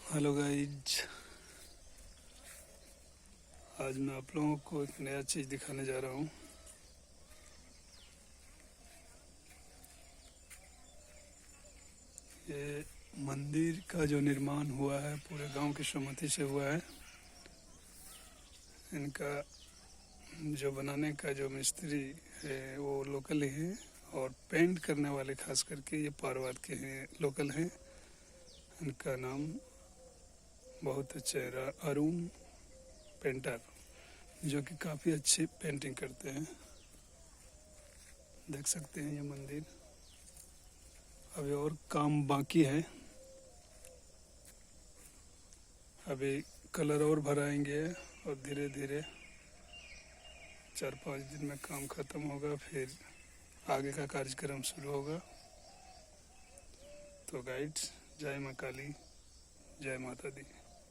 Hello guys, आज मैं आप लोगों को एक नया चीज़ दिखाने जा रहा हूँ। ये मंदिर का जो निर्माण हुआ है पूरे गांव की सहमति से हुआ है। इनका जो बनाने का जो मिस्त्री है वो लोकल ही है और पेंट करने वाले खास करके ये पारवाद के हैं, लोकल हैं। इनका नाम बहुत अच्छा है, अरुण पेंटर, जो कि काफ़ी अच्छी पेंटिंग करते हैं। देख सकते हैं ये मंदिर अभी और काम बाकी है। अभी कलर और भराएंगे और धीरे धीरे 4-5 दिन में काम ख़त्म होगा, फिर आगे का कार्यक्रम शुरू होगा। तो गाइड्स, जय माँ काली, जय माता दी।